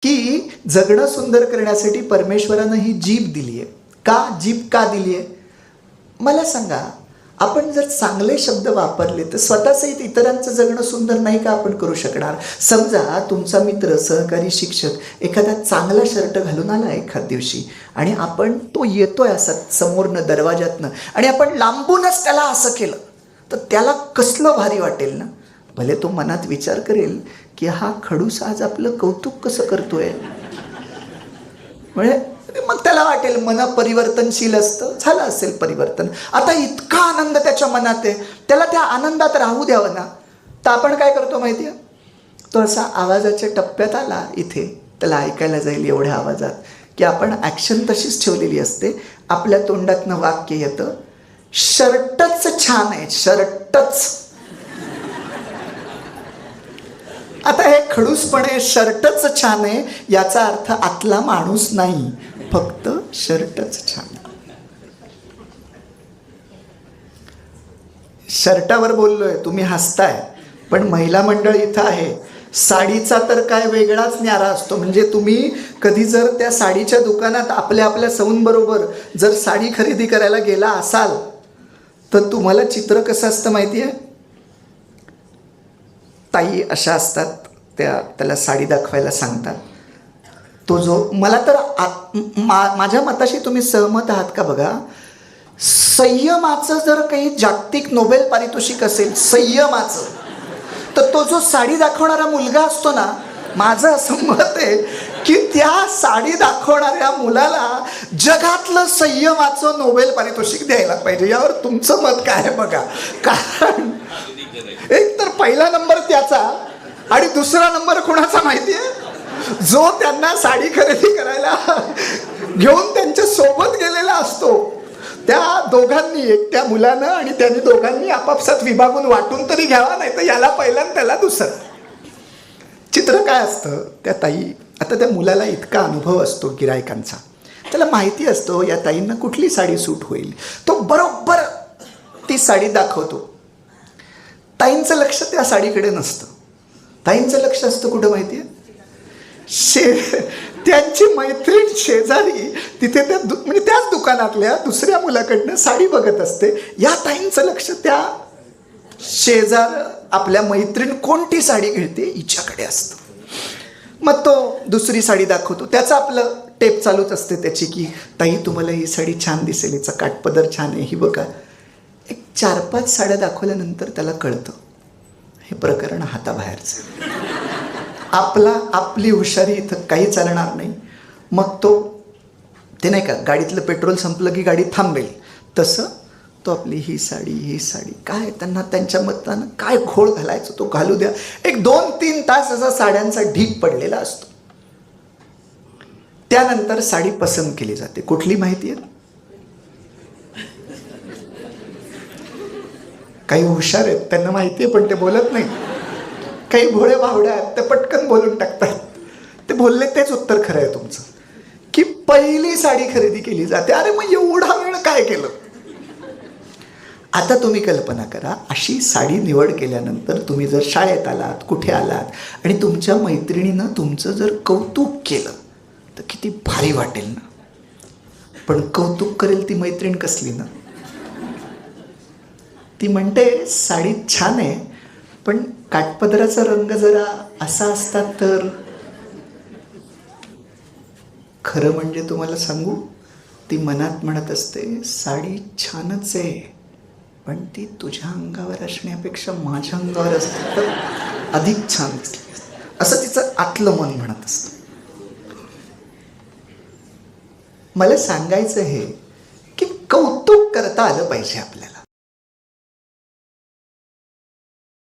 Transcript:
की जगणं सुंदर करण्यासाठी परमेश्वरानं ही जीभ दिली आहे. का जीभ का दिली आहे? मला सांगा, आपण जर चांगले शब्द वापरले तर स्वतःसहित इतरांचं जगणं सुंदर नाही का आपण करू शकणार? समजा तुमचा मित्र, सहकारी, शिक्षक एखादा चांगला शर्ट घालून आला एखाद दिवशी आणि आपण तो येतोय असा समोरनं दरवाजातनं आणि आपण लांबूनच त्याला असं केलं तर त्याला कसलं भारी वाटेल ना. भले तो मनात विचार करेल की हा खडूस आज आपलं कौतुक कसं करतोय, म्हणजे मग त्याला वाटेल मन परिवर्तनशील असतं, झालं असेल परिवर्तन. आता इतका आनंद त्याच्या मनात आहे, त्याला त्या आनंदात राहू द्यावं ना. तर आपण काय करतो माहिती आहे, तो असा आवाजाच्या टप्प्यात आला इथे, त्याला ऐकायला जाईल एवढ्या आवाजात की आपण ॲक्शन तशीच ठेवलेली असते. आपल्या तोंडातनं वाक्य येतं, शर्टच छान आहे, शर्टच. आता हे खडूसपणे शर्टच छान आहे याचा अर्थ आतला माणूस नाही, फक्त शर्टच छान. शर्टावर बोललोय, तुम्ही हसताय, पण महिला मंडळ इथं आहे. साडीचा तर काय वेगळाच न्यारा असतो. म्हणजे तुम्ही कधी जर त्या साडीच्या दुकानात आपल्या सौंबरोबर जर साडी खरेदी करायला गेला असाल तर तुम्हाला चित्र कसं असतं माहिती आहे? ताई अशा असतात, त्याला साडी दाखवायला सांगतात. तो जो मला तर माझ्या मताशी तुम्ही सहमत आहात का बघा, संयमाचं जर काही जागतिक नोबेल पारितोषिक असेल संयमाचं, तर तो जो साडी दाखवणारा मुलगा असतो ना, माझं असं मत आहे की त्या साडी दाखवणाऱ्या मुलाला जगातलं संयमाचं नोबेल पारितोषिक द्यायला पाहिजे. यावर तुमचं मत काय आहे बघा. कारण एक तर पहिला नंबर त्याचा आणि दुसरा नंबर कोणाचा माहिती आहे? जो त्यांना साडी खरेदी करायला घेऊन त्यांच्या सोबत गेलेला असतो. त्या दोघांनी, एक त्या मुलानं आणि त्यांनी दोघांनी आपापसात विभागून वाटून तरी घ्यावा, नाही तर याला पहिला आणि त्याला दुसरं. चित्र काय असतं, त्या ताई, आता त्या मुलाला इतका अनुभव असतो गिरायकांचा, त्याला माहिती असतो या ताईंना कुठली साडी सूट होईल. तो बरोबर ती साडी दाखवतो. ताईंचं लक्ष त्या साडीकडे नसतं. ताईंचं लक्ष असतं कुठं माहिती आहे? त्यांची मैत्रीण शेजारी तिथे त्या म्हणजे त्याच दुकानातल्या दुसऱ्या मुलाकडनं साडी बघत असते. या ताईंचं लक्ष त्या शेजार आपल्या मैत्रीण कोणती साडी घेते हिच्याकडे असतं. मग तो दुसरी साडी दाखवतो, त्याचं आपलं टेप चालूच असते त्याची की ताई तुम्हाला ही साडी छान दिसेल, हिचा काठपदर छान आहे, ही बघा. एक 4-5 साड्या दाखवल्यानंतर त्याला कळतं हे प्रकरण हाताबाहेरचं. आपली हुशारी इथं काही चालणार नाही. मग ते नाही का, गाडीतलं पेट्रोल संपलं की गाडी थांबेल, तसं तो आपली ही साडी काय त्यांना त्यांच्या मतानं काय घोळ घालायचं तो घालू द्या. एक 2-3 तास असा साड्यांचा ढीग पडलेला असतो. त्यानंतर साडी पसंत केली जाते. कुठली माहिती आहे? काही हुशार आहेत त्यांना माहिती आहे पण ते बोलत नाही. काही भोळे भावड्या आहेत ते पटकन बोलून टाकतात. ते बोलले तेच उत्तर खरं आहे तुमचं, की पहिली साडी खरेदी केली जाते. अरे मग एवढा वेळ काय केलं? आता तुम्ही कल्पना करा, अशी साडी निवड केल्यानंतर तुम्ही जर शाळेत आलात, कुठे आलात आणि तुमच्या मैत्रिणीनं तुमचं जर कौतुक केलं तर किती भारी वाटेल ना. पण कौतुक करेल ती मैत्रीण कसली ना? ती म्हणते साडी छान आहे पण काठपदराचा रंग जरा असा असता तर. खरं म्हणजे तुम्हाला सांगू, ती मनात म्हणत असते साडी छानच आहे पण ती तुझ्या अंगावर असण्यापेक्षा माझ्या अंगावर असते तर अधिक छान दिसली, असं तिचं आतलं मन म्हणत असतं. मला सांगायचं हे की कौतुक करता आलं पाहिजे आपल्याला.